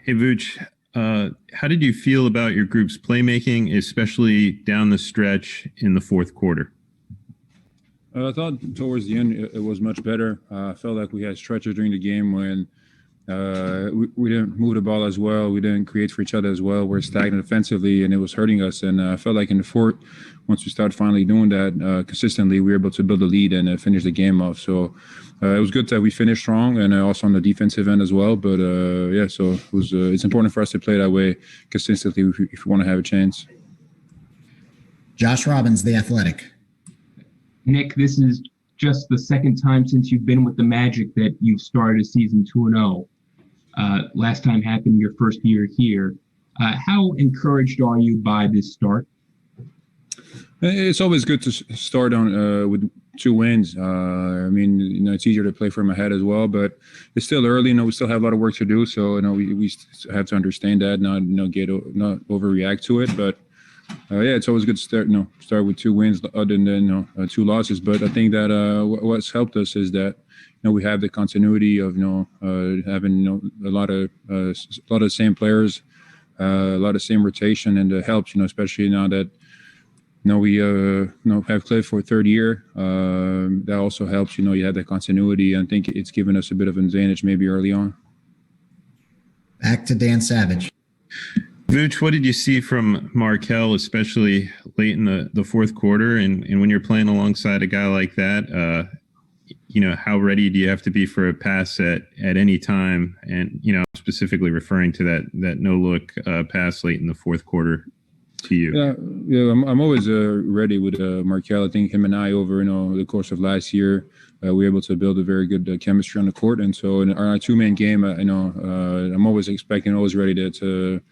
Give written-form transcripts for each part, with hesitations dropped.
Hey, Vooch, how did you feel about your group's playmaking, especially down the stretch in the fourth quarter? I thought towards the end it was much better. I felt like we had stretches during the game when we didn't move the ball as well. We didn't create for each other as well. We're stagnant offensively, and it was hurting us. And I felt like in the fourth, once we started finally doing that consistently, we were able to build a lead and finish the game off. So it was good that we finished strong, and also on the defensive end as well. But yeah, so it's important for us to play that way consistently if we want to have a chance. Josh Robbins, The Athletic. Nick, this is just the second time since you've been with the Magic that you've started a season 2-0. Last time happened your first year here. How encouraged are you by this start? It's always good to start on with 2 wins. I mean, it's easier to play from ahead as well, but it's still early. We still have a lot of work to do. So, we have to understand that, not overreact to it. But yeah, it's always good to start with 2 wins other than 2 losses. But I think that what's helped us is that we have the continuity of having a lot of the same players, a lot of same rotation, and it helps. Especially now that we have Cliff for a third year. That also helps. You have that continuity. I think it's given us a bit of an advantage maybe early on. Back to Dan Savage. Vooch, what did you see from Markelle, especially late in the fourth quarter? And when you're playing alongside a guy like that, how ready do you have to be for a pass at any time? And, specifically referring to that no-look pass late in the fourth quarter to you. Yeah, I'm always ready with Markelle. I think him and I over the course of last year, we were able to build a very good chemistry on the court. And so in our 2-man game, I'm always ready to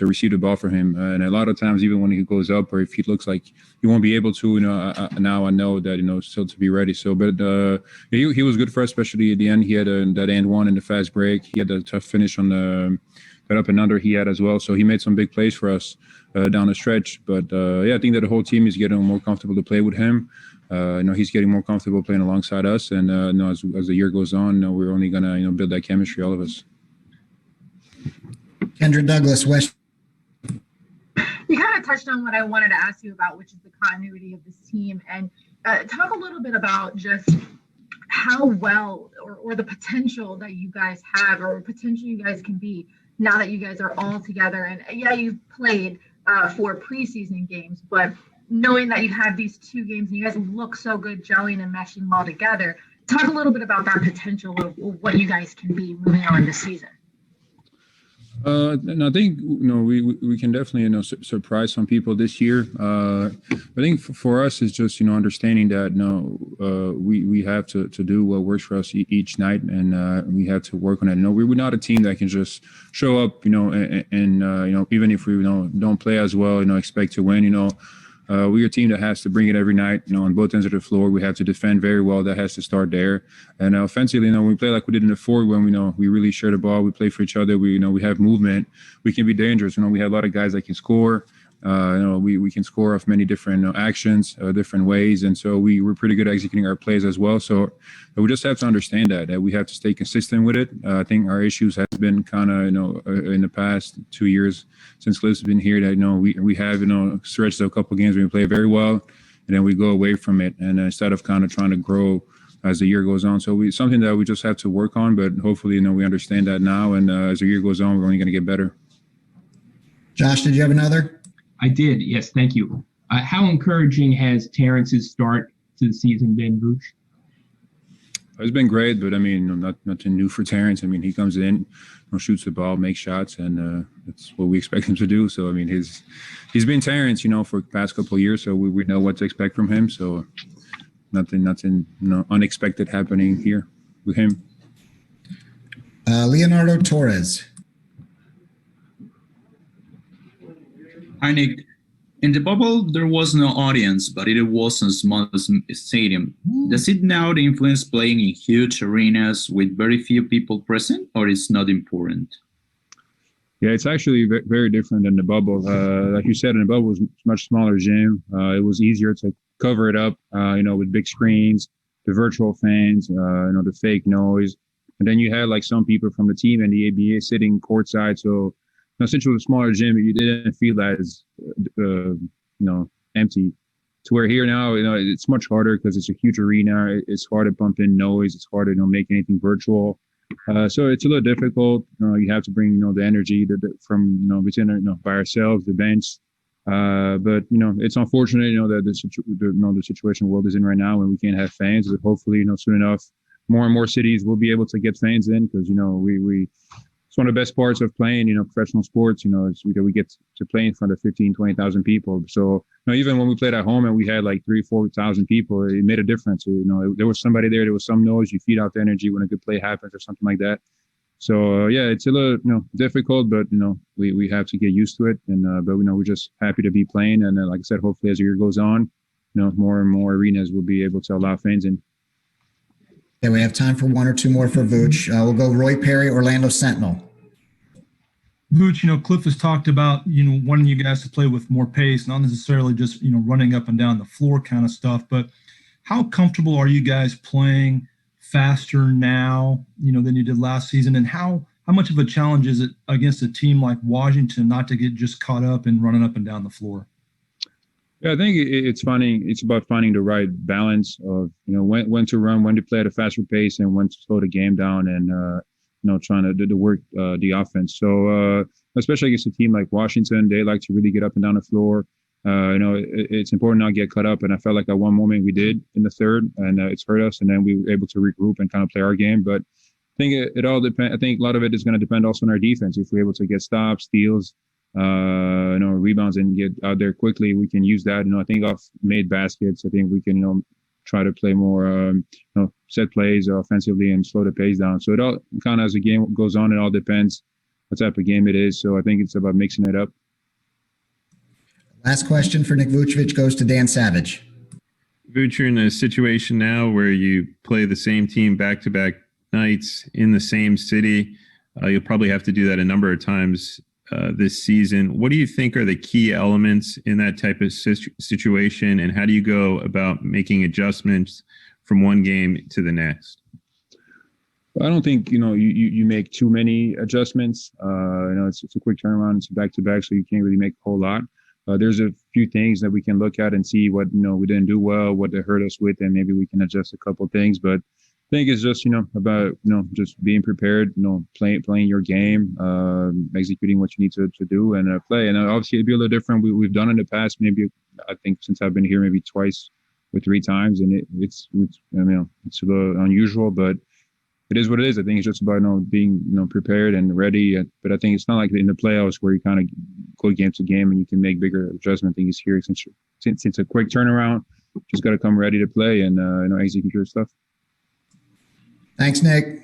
receive the ball from him. And a lot of times, even when he goes up or if he looks like he won't be able to, now I know that, still to be ready. So, but he was good for us, especially at the end. He had that and one in the fast break. He had a tough finish on that up and under he had as well. So he made some big plays for us down the stretch. But yeah, I think that the whole team is getting more comfortable to play with him. He's getting more comfortable playing alongside us. And as the year goes on, we're only going to, build that chemistry, all of us. Kendra Douglas, West. You kind of touched on what I wanted to ask you about, which is the continuity of this team, and talk a little bit about just how well or the potential that you guys have or potential you guys can be now that you guys are all together. And yeah, you've played 4 preseason games, but knowing that you have these 2 games and you guys look so good gelling and meshing well together, talk a little bit about that potential of what you guys can be moving on this season. And I think we can definitely surprise some people this year. I think for us it's just understanding that we have to do what works for us each night, and we have to work on it. We're not a team that can just show up and even if we don't play as well expect to win. We're a team that has to bring it every night, on both ends of the floor. We have to defend very well. That has to start there. And offensively, when we play like we did in the fourth, when we really share the ball, we play for each other. We have movement. We can be dangerous. We have a lot of guys that can score. We can score off many different actions, different ways. And so we're pretty good at executing our plays as well. So we just have to understand that we have to stay consistent with it. I think our issues has been kind of, in the past 2 years since Liv's been here that, we have, stretched a couple of games where we play very well and then we go away from it. And instead of kind of trying to grow as the year goes on. So something that we just have to work on, but hopefully, we understand that now. And as the year goes on, we're only going to get better. Josh, did you have another? I did, yes, thank you. How encouraging has Terrence's start to the season been, Vooch? It's been great, but nothing new for Terrence. He comes in, shoots the ball, makes shots, and that's what we expect him to do. So he's been Terrence, for the past couple of years, so we know what to expect from him. So nothing unexpected happening here with him. Leonardo Torres. Hi, Nick. In the bubble, there was no audience, but it was a small stadium. Does it now influence playing in huge arenas with very few people present, or it's not important? Yeah, it's actually very different than the bubble. Like you said, in the bubble, it was a much smaller gym. It was easier to cover it up, with big screens, the virtual fans, the fake noise. And then you had like some people from the team and the ABA sitting courtside. So since it was a smaller gym, you didn't feel as empty. To where here now, it's much harder because it's a huge arena. It's hard to pump in noise. It's hard to make anything virtual. So it's a little difficult. You have to bring the energy from within by ourselves, the bench. But it's unfortunate that the situation the world is in right now, and we can't have fans. But hopefully, soon enough, more and more cities will be able to get fans in, because we it's one of the best parts of playing professional sports. Is we get to play in front of 15, 20,000 people. So even when we played at home and we had like 3,000-4,000 people, it made a difference. There was somebody there was some noise. You feed out the energy when a good play happens or something like that. So it's a little difficult, but we have to get used to it. And but we're just happy to be playing. And like I said, hopefully as the year goes on, more and more arenas will be able to allow fans in. Okay, we have time for one or two more for Vooch. We'll go Roy Perry, Orlando Sentinel. Vooch, Cliff has talked about, wanting you guys to play with more pace, not necessarily just, running up and down the floor kind of stuff, but how comfortable are you guys playing faster now, than you did last season? And how much of a challenge is it against a team like Washington not to get just caught up in running up and down the floor? Yeah, I think it's about finding the right balance of, when to run, when to play at a faster pace, and when to slow the game down, and, trying to do the work, the offense. So, especially against a team like Washington, they like to really get up and down the floor. It's important not to get caught up. And I felt like at one moment we did in the third, and it's hurt us. And then we were able to regroup and kind of play our game. But I think it all depends. I think a lot of it is going to depend also on our defense. If we're able to get stops, steals, rebounds, and get out there quickly, we can use that. I think off made baskets, I think we can, try to play more, set plays offensively and slow the pace down. So it all kind of, as the game goes on, it all depends what type of game it is. So I think it's about mixing it up. Last question for Nick Vucevic goes to Dan Savage. Vuce, you're in a situation now where you play the same team back-to-back nights in the same city. You'll probably have to do that a number of times this season. What do you think are the key elements in that type of situation, and how do you go about making adjustments from one game to the next? I don't think you make too many adjustments. It's a quick turnaround. It's back-to-back, so you can't really make a whole lot. There's a few things that we can look at and see what we didn't do well, what they hurt us with, and maybe we can adjust a couple of things. But I think it's just about just being prepared, playing your game, executing what you need to do, and play. And obviously it'd be a little different. We've done in the past, maybe I think since I've been here, maybe twice or three times, and it's a little unusual, but it is what it is. I think it's just about being prepared and ready. But I think it's not like in the playoffs where you kind of go game to game and you can make bigger adjustments. I think it's here since it's a quick turnaround. Just got to come ready to play and execute your stuff. Thanks, Nick.